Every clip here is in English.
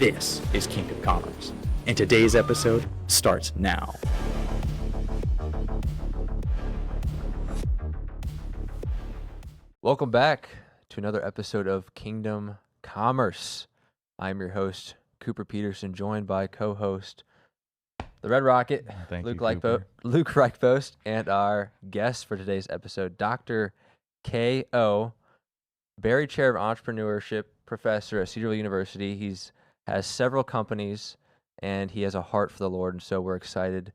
This is Kingdom Kommerce, and today's episode starts now. Welcome back to another episode of Kingdom Kommerce. I'm your host, Cooper Peterson, joined by co-host the Red Rocket, Luke Reichpost, and our guest for today's episode, Dr. K.O., Barry Chair of Entrepreneurship Professor at Cedarville University. He's has several companies, and he has a heart for the Lord, and so we're excited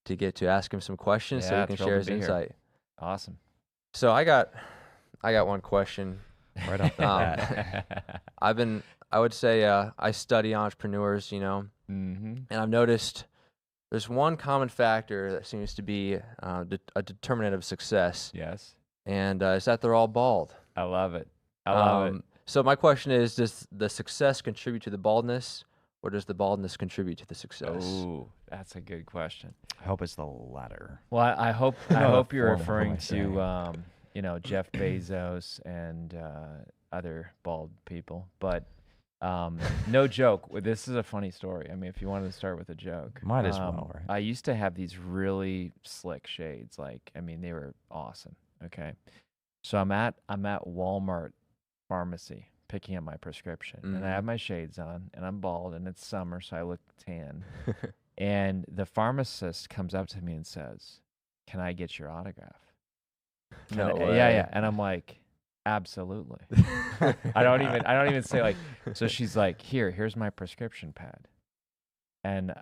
to get to ask him some questions so he can share his insight. Here. Awesome. So I got one question. Right off the bat. I would say I study entrepreneurs, and I've noticed there's one common factor that seems to be a determinant of success. Yes. And is that they're all bald. I love it. I love it. So my question is, does the success contribute to the baldness, or does the baldness contribute to the success? Ooh, that's a good question. I hope it's the latter. Well, I hope you're referring to Jeff Bezos and other bald people. But no joke. This is a funny story. I mean, if you wanted to start with a joke, might as well. Right? I used to have these really slick shades. They were awesome. Okay, so I'm at Walmart pharmacy picking up my prescription, and I have my shades on, and I'm bald, and it's summer, so I look tan. And the pharmacist comes up to me and says, "Can I get your autograph?" No way. Yeah. And I'm like, absolutely. I don't even say like. So she's like, here's my prescription pad, and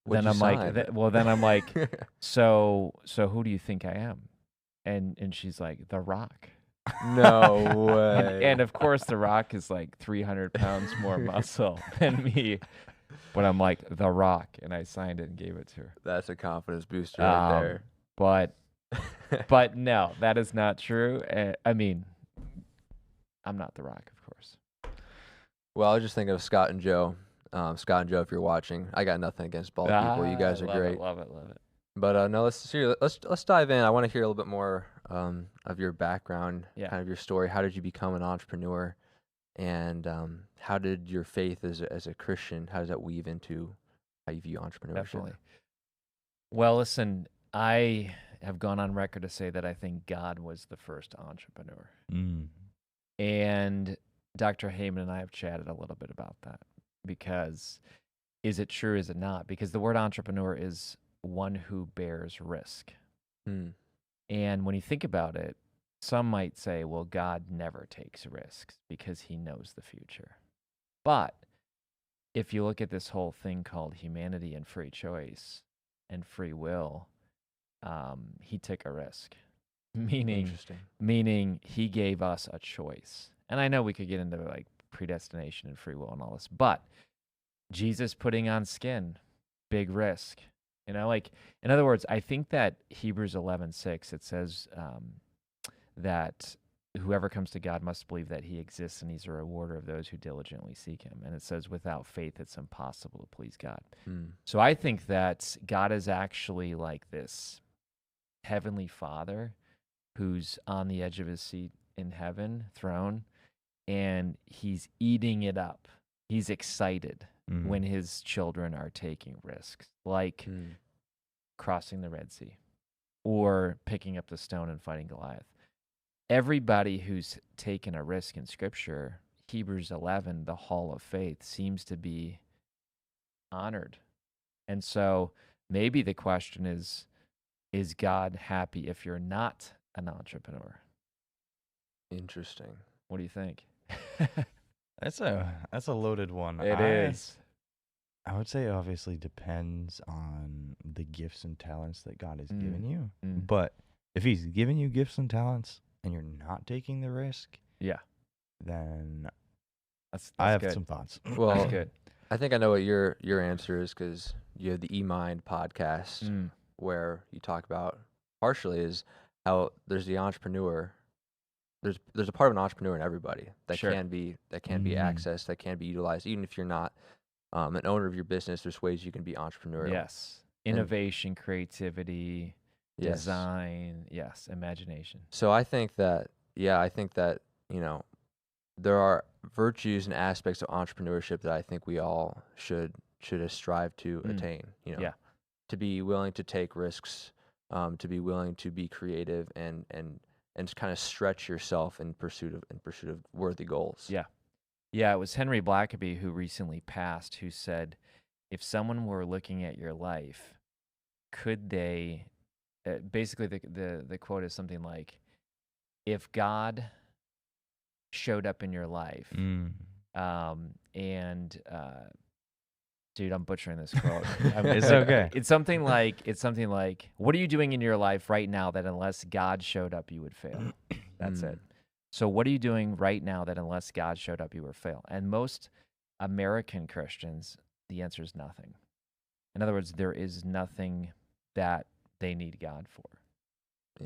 then I'm like, so who do you think I am? And she's like, The Rock. No way. And of course, The Rock is like 300 pounds more muscle than me. But I'm like, The Rock. And I signed it and gave it to her. That's a confidence booster right there. But no, that is not true. I mean, I'm not The Rock, of course. Well, I was just thinking of Scott and Joe. Scott and Joe, if you're watching, I got nothing against bald people. You guys are great. Love it. But no, let's dive in. I want to hear a little bit more of your background, kind of your story. How did you become an entrepreneur, and how did your faith as a Christian, how does that weave into how you view entrepreneurship? Definitely. Well, listen, I have gone on record to say that I think God was the first entrepreneur, and Dr. Heyman and I have chatted a little bit about that, because is it true? Is it not? Because the word entrepreneur is one who bears risk. And when you think about it, some might say, well, God never takes risks because he knows the future. But if you look at this whole thing called humanity and free choice and free will, he took a risk, meaning he gave us a choice. And I know we could get into like predestination and free will and all this, but Jesus putting on skin, big risk. In other words, I think that Hebrews 11:6, it says that whoever comes to God must believe that he exists and he's a rewarder of those who diligently seek him. And it says without faith, it's impossible to please God. So I think that God is actually like this heavenly Father who's on the edge of his seat in heaven, throne, and he's eating it up. He's excited when his children are taking risks, like crossing the Red Sea or picking up the stone and fighting Goliath. Everybody who's taken a risk in Scripture, Hebrews 11, the hall of faith, seems to be honored. And so maybe the question is God happy if you're not an entrepreneur? Interesting. What do you think? That's a loaded one. It is. I would say it obviously depends on the gifts and talents that God has given you. But if he's given you gifts and talents and you're not taking the risk, then I have good. some thoughts. Well, that's good. I think I know what your answer is, because you have the eMind podcast where you talk about partially is how there's the entrepreneur. There's a part of an entrepreneur in everybody that can be accessed, that can be utilized, even if you're not an owner of your business. There's ways you can be entrepreneurial. Yes, innovation, creativity, design, imagination. So I think that there are virtues and aspects of entrepreneurship that I think we all should strive to attain. To be willing to take risks, to be willing to be creative, and to kind of stretch yourself in pursuit of worthy goals. Yeah, it was Henry Blackaby who recently passed who said, if someone were looking at your life, could they, basically the quote is something like, if God showed up in your life, dude, I'm butchering this quote. It's okay. It's something like, what are you doing in your life right now that unless God showed up, you would fail? That's it. So what are you doing right now that unless God showed up, you would fail? And most American Christians, the answer is nothing. In other words, there is nothing that they need God for.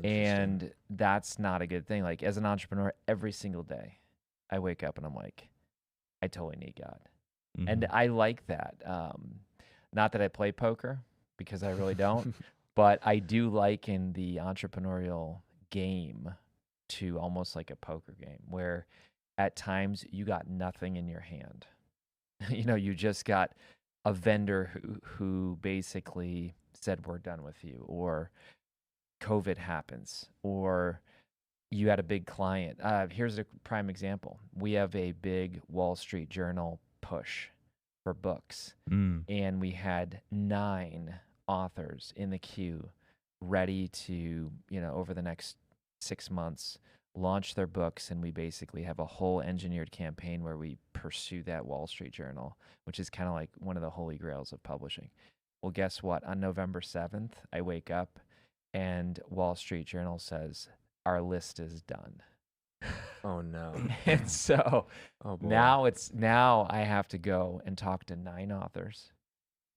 And that's not a good thing. Like, as an entrepreneur, every single day, I wake up and I'm like, I totally need God. And I like that. Not that I play poker, because I really don't, but I do liken the entrepreneurial game to almost like a poker game, where at times you got nothing in your hand. You just got a vendor who basically said, we're done with you, or COVID happens, or you had a big client. Here's a prime example. We have a big Wall Street Journal push for books, and we had 9 authors in the queue ready to, over the next 6 months, launch their books. And we basically have a whole engineered campaign where we pursue that Wall Street Journal, which is kind of like one of the holy grails of publishing. Well, guess what? On November 7th, I wake up and Wall Street Journal says, our list is done. Oh no. And so now I have to go and talk to 9 authors.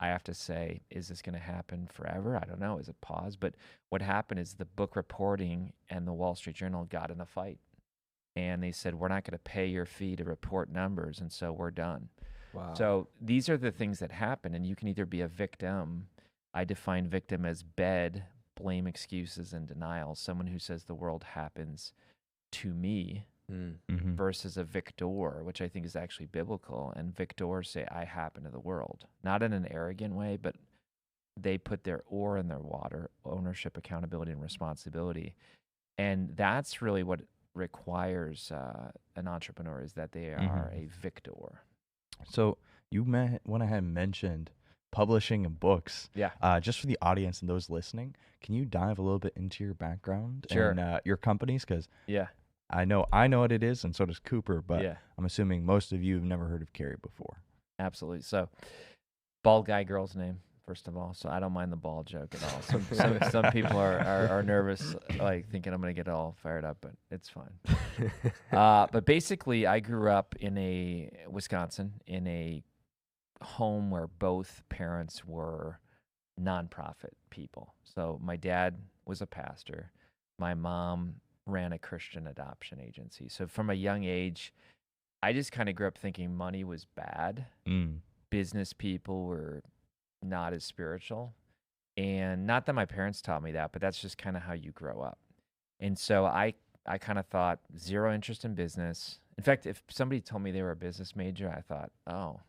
I have to say, is this going to happen forever? I don't know. Is it paused? But what happened is the book reporting and the Wall Street Journal got in a fight. And they said, we're not going to pay your fee to report numbers, and so we're done. Wow. So these are the things that happen, and you can either be a victim. I define victim as bed, blame, excuses, and denial. Someone who says the world happens to me, versus a victor, which I think is actually biblical. And victors say, I happen to the world. Not in an arrogant way, but they put their oar in their water, ownership, accountability, and responsibility. And that's really what requires an entrepreneur, is that they are a victor. So you went ahead and mentioned publishing and books. Yeah. Just for the audience and those listening, can you dive a little bit into your background Sure. and your companies? Because Yeah. I know what it is, and so does Cooper, but Yeah. I'm assuming most of you have never heard of Kary before. Absolutely. So, bald guy girl's name, first of all. So I don't mind the bald joke at all. Some people are nervous, like thinking I'm going to get all fired up, but it's fine. But basically, I grew up in Wisconsin, in a home where both parents were nonprofit people. So my dad was a pastor. My mom ran a Christian adoption agency. So from a young age, I just kind of grew up thinking money was bad. Business people were not as spiritual. And not that my parents taught me that, but that's just kind of how you grow up. And so I kind of thought, zero interest in business. In fact, if somebody told me they were a business major, I thought, oh,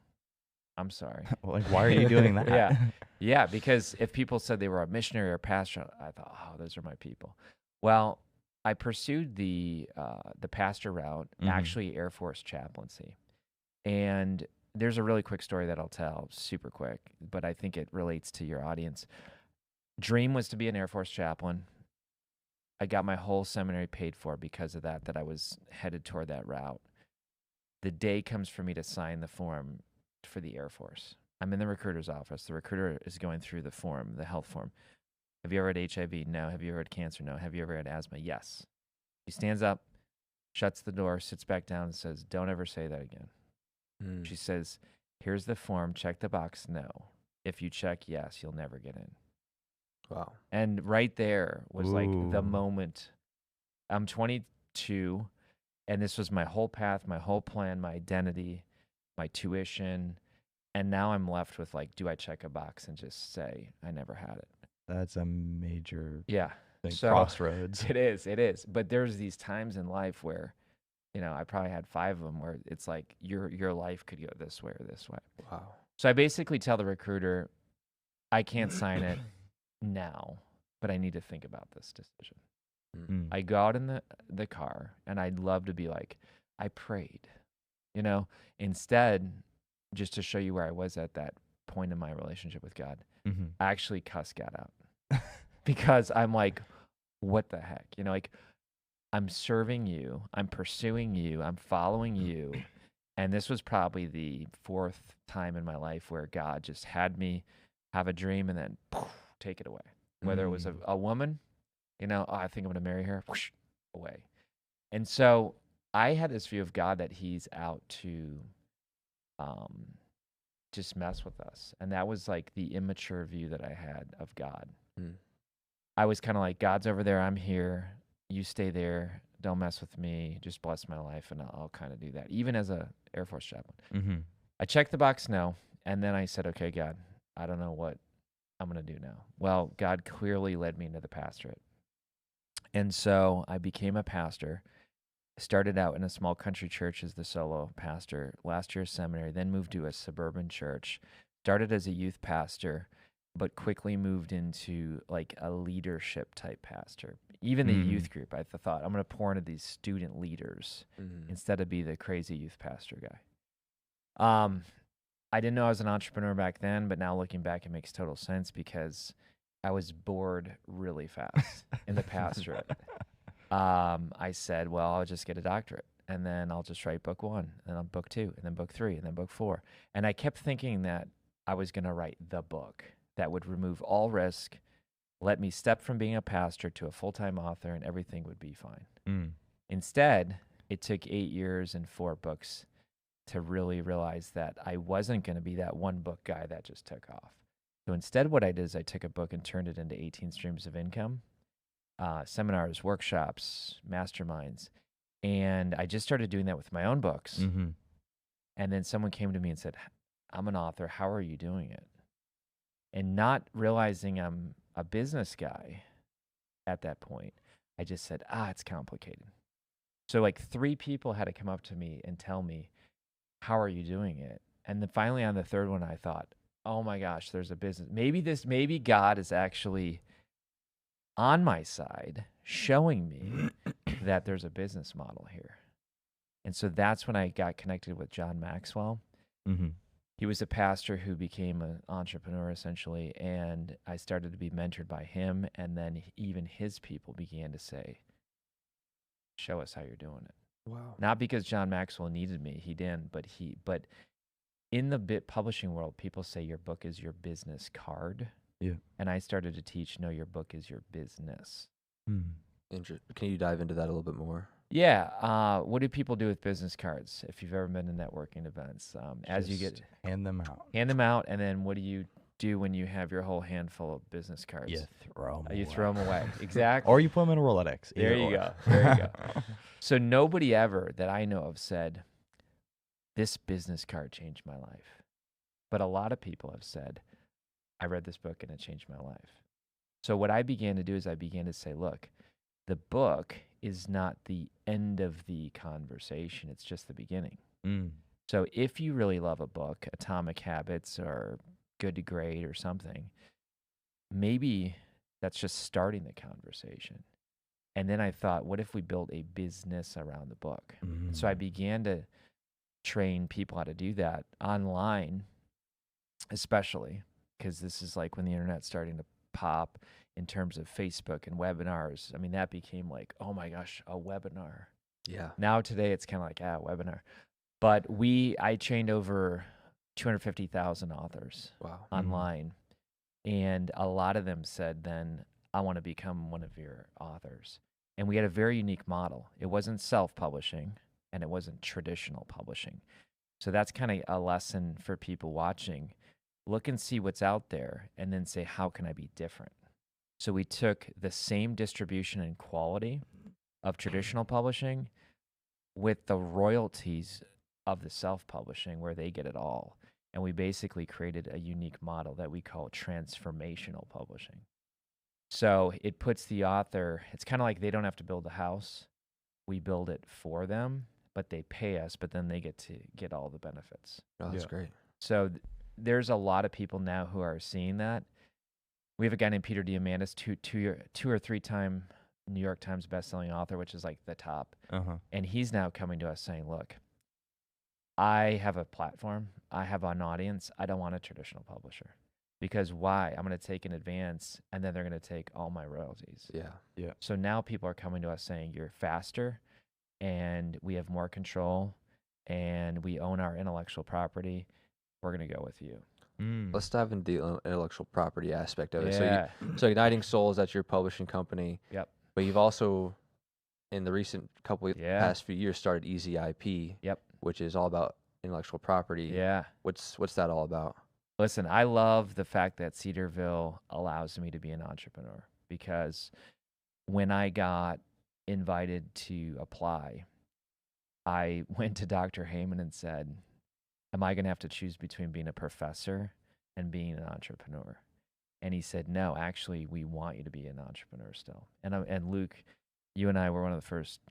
I'm sorry. Well, like, why are you doing that? Yeah, because if people said they were a missionary or a pastor, I thought, oh, those are my people. Well, I pursued the pastor route, actually Air Force chaplaincy. And there's a really quick story that I'll tell, super quick, but I think it relates to your audience. Dream was to be an Air Force chaplain. I got my whole seminary paid for because of that I was headed toward that route. The day comes for me to sign the form for the Air Force. I'm in the recruiter's office. The recruiter is going through the form, the health form. Have you ever had HIV? No. Have you ever had cancer? No. Have you ever had asthma? Yes. She stands up, shuts the door, sits back down, and says, don't ever say that again. She says, here's the form. Check the box. No. If you check yes, you'll never get in. Wow. And right there was like the moment. I'm 22, and this was my whole path, my whole plan, my identity, my tuition. And now I'm left with like, do I check a box and just say I never had it? That's a major thing, crossroads. It is. But there's these times in life where I probably had 5 of them where it's like your life could go this way or this way. Wow. So I basically tell the recruiter, I can't sign it now, but I need to think about this decision. I go out in the car, and I'd love to be like, I prayed, Instead, just to show you where I was at that point in my relationship with God, I actually cussed God out because I'm like, what the heck? Like, I'm serving you, I'm pursuing you, I'm following you. And this was probably the 4th time in my life where God just had me have a dream and then poof, take it away. Whether it was a woman, I think I'm going to marry her, whoosh, away. And so I had this view of God that he's out to just mess with us. And that was like the immature view that I had of God. I was kind of like, God's over there, I'm here, you stay there, don't mess with me, just bless my life, and I'll kind of do that, even as a Air Force chaplain. I checked the box no, and then I said, okay, God, I don't know what I'm going to do now. Well, God clearly led me into the pastorate. And so I became a pastor, started out in a small country church as the solo pastor, last year seminary, then moved to a suburban church, started as a youth pastor, but quickly moved into like a leadership type pastor. Even the youth group, I thought, I'm going to pour into these student leaders instead of be the crazy youth pastor guy. I didn't know I was an entrepreneur back then, but now looking back, it makes total sense because I was bored really fast in the pastorate. I said, well, I'll just get a doctorate, and then I'll just write book 1, and then book 2, and then book 3, and then book 4. And I kept thinking that I was going to write the book that would remove all risk, let me step from being a pastor to a full-time author, and everything would be fine. Instead, it took 8 years and 4 books to really realize that I wasn't going to be that one book guy that just took off. So instead, what I did is I took a book and turned it into 18 streams of income, seminars, workshops, masterminds. And I just started doing that with my own books. And then someone came to me and said, I'm an author. How are you doing it? And not realizing I'm a business guy at that point, I just said, it's complicated. So like 3 people had to come up to me and tell me, how are you doing it? And then finally on the 3rd one, I thought, oh my gosh, there's a business. Maybe God is actually on my side, showing me that there's a business model here. And so that's when I got connected with John Maxwell. He was a pastor who became an entrepreneur essentially, and I started to be mentored by him, and then even his people began to say, show us how you're doing it. Wow. Not because John Maxwell needed me, he didn't, but in the publishing world, people say your book is your business card. Yeah. And I started to teach, no, your book is your business. Can you dive into that a little bit more? Yeah. What do people do with business cards? If you've ever been to networking events, as you get hand them out, and then what do you do when you have your whole handful of business cards? You throw them. You throw them away. Exactly. Or you put them in a Rolodex. There you go. There you go. So nobody ever that I know of said, this business card changed my life. But a lot of people have said, I read this book and it changed my life. So what I began to do is I began to say, look, the book is not the end of the conversation. It's just the beginning. So if you really love a book, Atomic Habits or Good to Great or something, maybe that's just starting the conversation. And then I thought, what if we built a business around the book? So I began to train people how to do that online, especially because this is like when the internet's starting to pop in terms of Facebook and webinars. I mean, that became like, oh my gosh, a webinar. Yeah. Now today it's kind of like, webinar. But I trained over 250,000 authors online. And a lot of them said then, I want to become one of your authors. And we had a very unique model. It wasn't self-publishing and it wasn't traditional publishing. So that's kind of a lesson for people watching. Look and see what's out there and then say, how can I be different? So we took the same distribution and quality of traditional publishing with the royalties of the self-publishing where they get it all. And we basically created a unique model that we call transformational publishing. So it puts the author, it's kind of like they don't have to build a house. We build it for them, but they pay us, but then they get to get all the benefits. Oh, that's Yeah. great. So there's a lot of people now who are seeing that. We have a guy named Peter Diamandis, two or three time New York Times bestselling author, which is like the top. And he's now coming to us saying, look, I have a platform. I have an audience. I don't want a traditional publisher. Because why? I'm going to take an advance, and then they're going to take all my royalties. Yeah. So now people are coming to us saying, you're faster, and we have more control, and we own our intellectual property. We're going to go with you. Let's dive into the intellectual property aspect of it. Yeah. So Igniting Souls, that's your publishing company. Yep. But you've also, in the recent past few years, started Easy IP. Yep. Which is all about intellectual property. Yeah. What's that all about? Listen, I love the fact that Cedarville allows me to be an entrepreneur, because when I got invited to apply, I went to Dr. Heyman and said, am I going to have to choose between being a professor and being an entrepreneur? And he said, no, actually, we want you to be an entrepreneur still. And Luke, you and I were one of the first,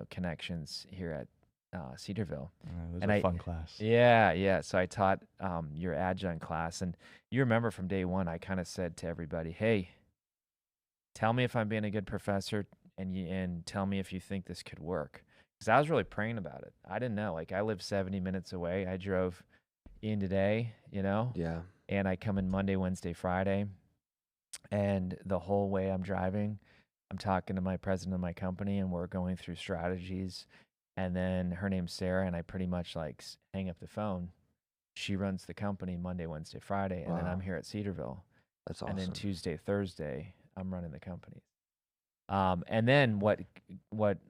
connections here at Cedarville. It was a fun class. Yeah. So I taught your adjunct class, and you remember from day one, I kind of said to everybody, hey, tell me if I'm being a good professor, and tell me if you think this could work. Because I was really praying about it. I didn't know. Like, I live 70 minutes away. I drove in today, Yeah. And I come in Monday, Wednesday, Friday. And the whole way I'm driving, I'm talking to my president of my company, and we're going through strategies. And then her name's Sarah, and I pretty much hang up the phone. She runs the company Monday, Wednesday, Friday, and then I'm here at Cedarville. That's awesome. And then Tuesday, Thursday, I'm running the company. And then what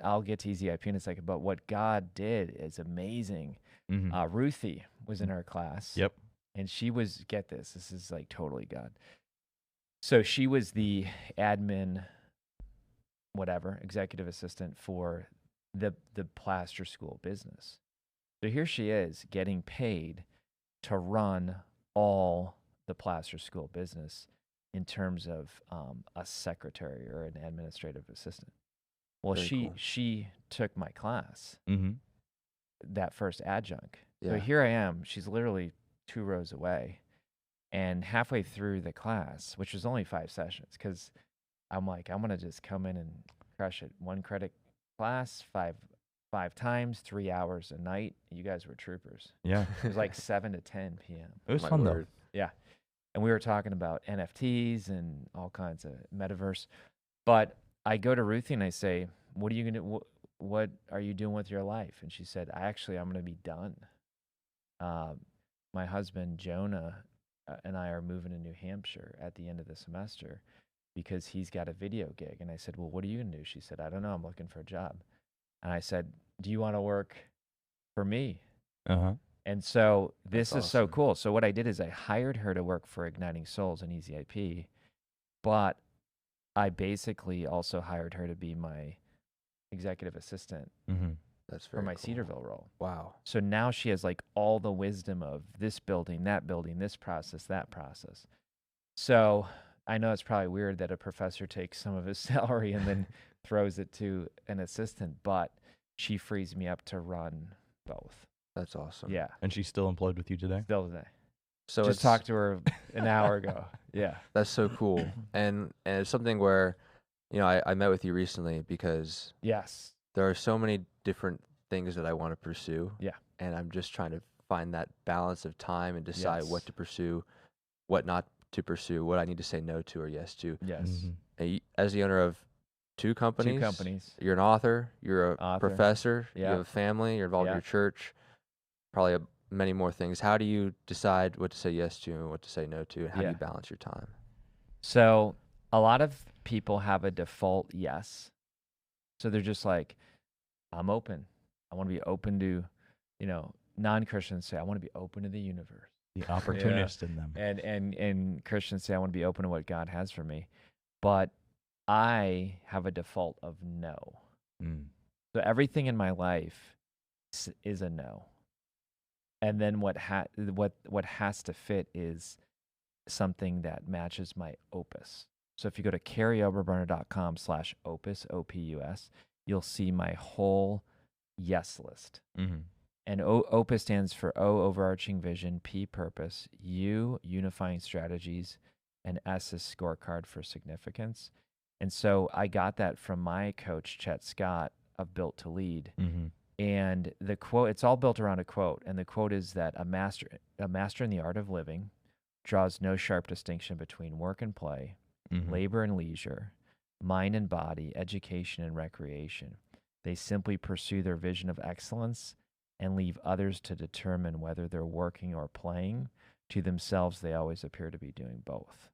I'll get to Easy IP in a second, but what God did is amazing. Ruthie was in our class. Yep. And she was, get this is like totally God. So she was the admin, executive assistant for the plaster school business. So here she is getting paid to run all the plaster school business in terms of a secretary or an administrative assistant. Well, Very cool. she took my class, that first adjunct. Yeah. So here I am. She's literally 2 rows away. And halfway through the class, which was only 5 sessions, because I'm like, I'm going to just come in and crush it. 1 credit class, five times, 3 hours a night. You guys were troopers. Yeah. It was like 7 to 10 p.m. It was fun though. Yeah. And we were talking about NFTs and all kinds of metaverse. But I go to Ruthie and I say, what are you going to, what are you doing with your life? And she said, I'm going to be done. My husband, Jonah, and I are moving to New Hampshire at the end of the semester because he's got a video gig. And I said, well, what are you going to do? She said, I don't know. I'm looking for a job. And I said, do you want to work for me? And so this is so cool. So what I did is I hired her to work for Igniting Souls and Easy IP, but I basically also hired her to be my executive assistant That's for very my cool. Cedarville role. Wow. So now she has like all the wisdom of this building, this process, that process. So I know it's probably weird that a professor takes some of his salary and then throws it to an assistant, but she frees me up to run both. That's awesome. Yeah. And she's still employed with you today? Still today. So Just talked to her an hour ago. Yeah. That's so cool. And it's something where, I met with you recently because Yes. there are so many different things that I want to pursue. Yeah. And I'm just trying to find that balance of time and decide Yes. what to pursue, what not to pursue, what I need to say no to or yes to. Yes. And as the owner of 2 companies, you're an author, you're a professor, you have a family, you're involved in your church, probably many more things. How do you decide what to say yes to and what to say no to, and how do you balance your time? So a lot of people have a default yes. So they're just like, I'm open. I want to be open to, non-Christians say, I want to be open to the universe. The opportunist in them. And Christians say, I want to be open to what God has for me. But I have a default of no. So everything in my life is a no. And then what has to fit is something that matches my opus. So if you go to KaryOberbrunner.com/opus, OPUS, you'll see my whole yes list. Mm-hmm. And OPUS stands for O, overarching vision, P, purpose, U, unifying strategies, and S is scorecard for significance. And so I got that from my coach, Chet Scott, of Built to Lead. Mm-hmm. And the quote, it's all built around a quote. And the quote is that a master in the art of living draws no sharp distinction between work and play, Mm-hmm. labor and leisure, mind and body, education and recreation. They simply pursue their vision of excellence and leave others to determine whether they're working or playing. To themselves, they always appear to be doing both.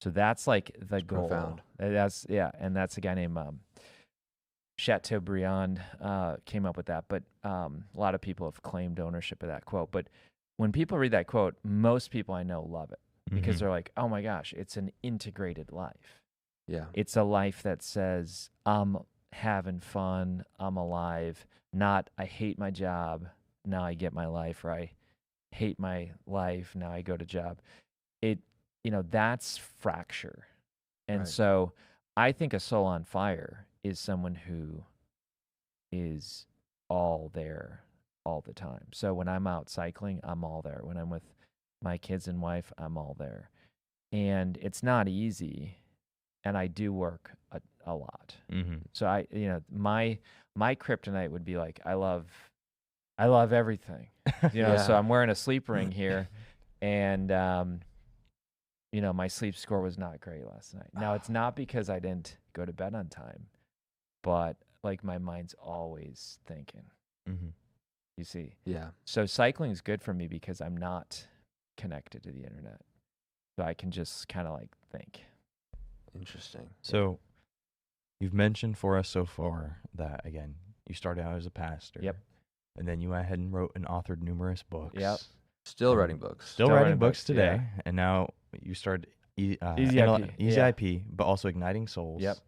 So that's like the goal. Profound. That's and that's a guy named Chateaubriand came up with that. But a lot of people have claimed ownership of that quote. But when people read that quote, most people I know love it because Mm-hmm. they're like, "Oh my gosh, it's an integrated life. Yeah. It's a life that says I'm having fun, I'm alive, not I hate my job, now I get my life, or I hate my life, now I go to job." That's fracture. And Right. so I think a soul on fire is someone who is all there all the time. So when I'm out cycling, I'm all there. When I'm with my kids and wife, I'm all there. And it's not easy. And I do work a lot. Mm-hmm. So my kryptonite would be like, I love everything, So Yeah. I'm wearing a sleep ring here and, my sleep score was not great last night. Now it's not because I didn't go to bed on time, but like my mind's always thinking, Mm-hmm. you see? Yeah. So cycling is good for me because I'm not connected to the internet. So I can just kind of like think. Interesting. So you've mentioned for us so far that, again, you started out as a pastor. Yep. And then you went ahead and wrote and authored numerous books. Yep. Still Um, writing books. Still writing books today. yeah. And now you started Easy IP, but also Igniting Souls. Yep.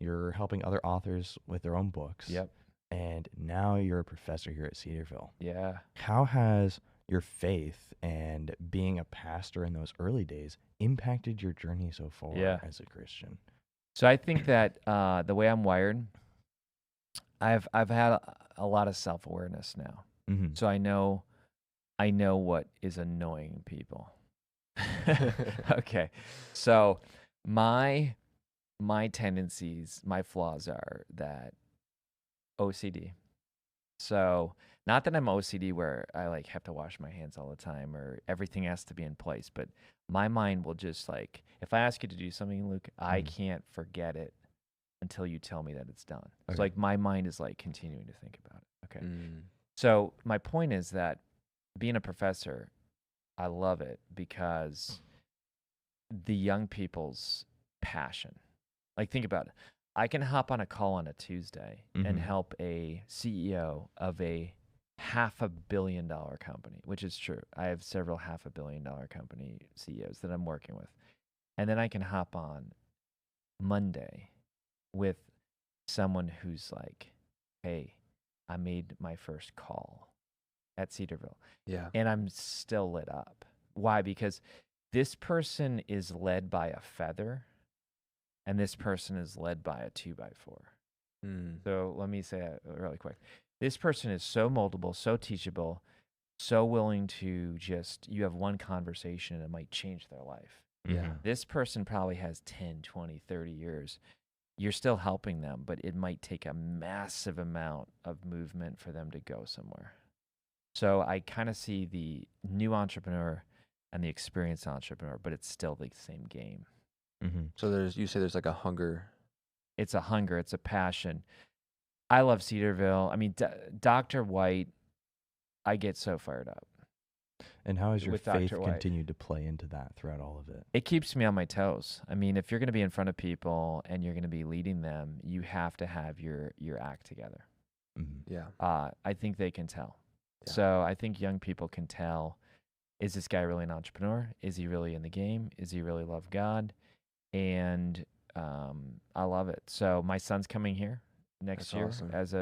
You're helping other authors with their own books. Yep. And now you're a professor here at Cedarville. Yeah. How has your faith and being a pastor in those early days impacted your journey so far as a Christian? So I think that the way I'm wired, I've had a lot of self-awareness now. Mm-hmm. So I know what is annoying people. Okay. So my tendencies, my flaws are that OCD. So not that I'm OCD where I like have to wash my hands all the time or everything has to be in place, but my mind will just like, if I ask you to do something, Luke, I can't forget it until you tell me that it's done. Okay. So like my mind is like continuing to think about it. Okay. Mm. So my point is that being a professor, I love it because the young people's passion. Like think about it. I can hop on a call on a Tuesday and help a CEO of a $500 million company, which is true. I have several $500 million company CEOs that I'm working with. And then I can hop on Monday with someone who's like, hey, I made my first call at Cedarville. Yeah. And I'm still lit up. Why? Because this person is led by a feather and this person is led by a 2x4. Mm. So let me say that really quick. This person is so moldable, so teachable, so willing to just, you have one conversation and it might change their life. Yeah. This person probably has 10, 20, 30 years. You're still helping them, but it might take a massive amount of movement for them to go somewhere. So I kind of see the new entrepreneur and the experienced entrepreneur, but it's still the same game. Mm-hmm. So you say there's like a hunger. It's a hunger. It's a passion. I love Cedarville. I mean, Dr. White, I get so fired up. And how has your With faith Dr. White. continued to play into that throughout all of it? It keeps me on my toes. I mean, if you're going to be in front of people and you're going to be leading them, you have to have your act together. Mm-hmm. Yeah. I think they can tell. Yeah. So I think young people can tell, is this guy really an entrepreneur? Is he really in the game? Is he really love God? And I love it. So my son's coming here next That's year awesome. as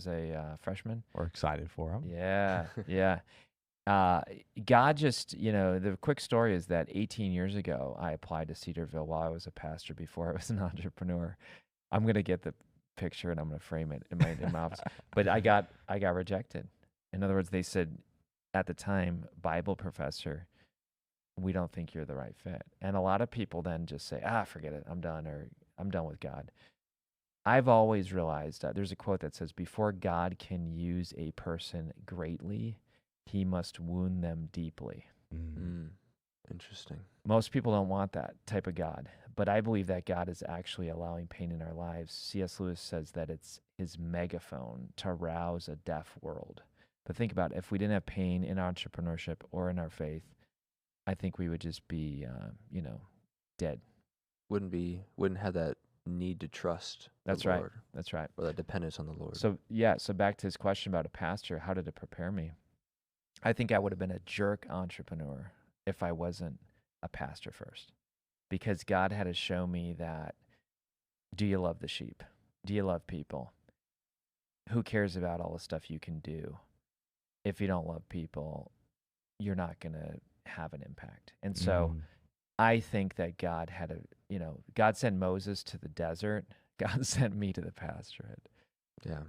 a freshman. We're excited for him. Yeah, yeah. God just, the quick story is that 18 years ago, I applied to Cedarville while I was a pastor before I was an entrepreneur. I'm going to get the picture and I'm going to frame it in my office. But I got rejected. In other words, they said at the time, Bible professor, we don't think you're the right fit. And a lot of people then just say, forget it, I'm done, or I'm done with God. I've always realized there's a quote that says, before God can use a person greatly, he must wound them deeply. Interesting. Most people don't want that type of God, but I believe that God is actually allowing pain in our lives. C.S. Lewis says that it's his megaphone to rouse a deaf world. But think about it. If we didn't have pain in entrepreneurship or in our faith, I think we would just be, dead. Wouldn't have that need to trust That's the right. Lord. That's right. Or that dependence on the Lord. So back to his question about a pastor, how did it prepare me? I think I would have been a jerk entrepreneur if I wasn't a pastor first, because God had to show me that, do you love the sheep? Do you love people? Who cares about all the stuff you can do? If you don't love people, you're not going to have an impact. And so I think that God had God sent Moses to the desert. God sent me to the pastorate. Yeah.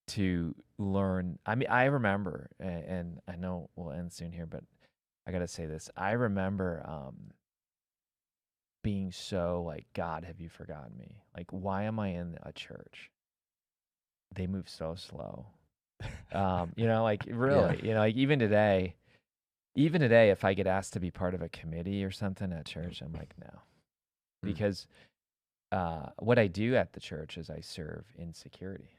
To learn. I mean, I remember, and I know we'll end soon here, but I got to say this. I remember being so like, God, have you forgotten me? Like, why am I in a church? They move so slow. Like really, like even today, if I get asked to be part of a committee or something at church, I'm like, no. Because what I do at the church is I serve in security.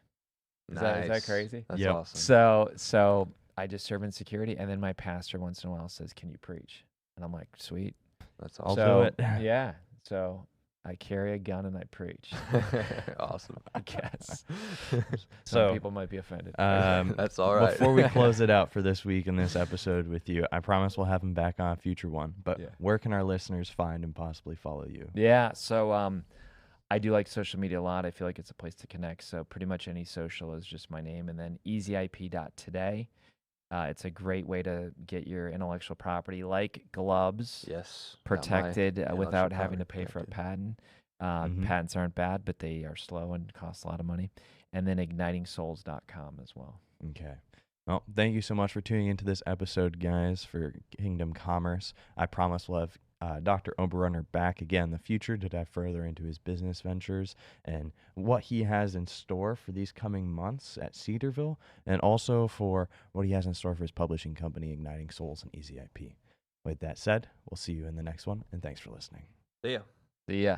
Is that crazy? That's awesome. So I just serve in security, and then my pastor once in a while says, "Can you preach?" And I'm like, "Sweet, that's awesome." I'll do it. Yeah. So I carry a gun and I preach. Awesome. I guess. So Some people might be offended. That's all right. Before we close it out for this week and this episode with you, I promise we'll have him back on a future one. But where can our listeners find and possibly follow you? Yeah. So I do like social media a lot. I feel like it's a place to connect. So pretty much any social is just my name, and then easyip.today. It's a great way to get your intellectual property, like gloves, protected without having to pay for a patent. Patents aren't bad, but they are slow and cost a lot of money. And then igniting-souls.com as well. Okay. Well, thank you so much for tuning into this episode, guys, for Kingdom Kommerce. I promise we'll have Dr. Oberbrunner back again in the future to dive further into his business ventures and what he has in store for these coming months at Cedarville, and also for what he has in store for his publishing company, Igniting Souls and Easy IP. With that said, we'll see you in the next one, and thanks for listening. See ya. See ya.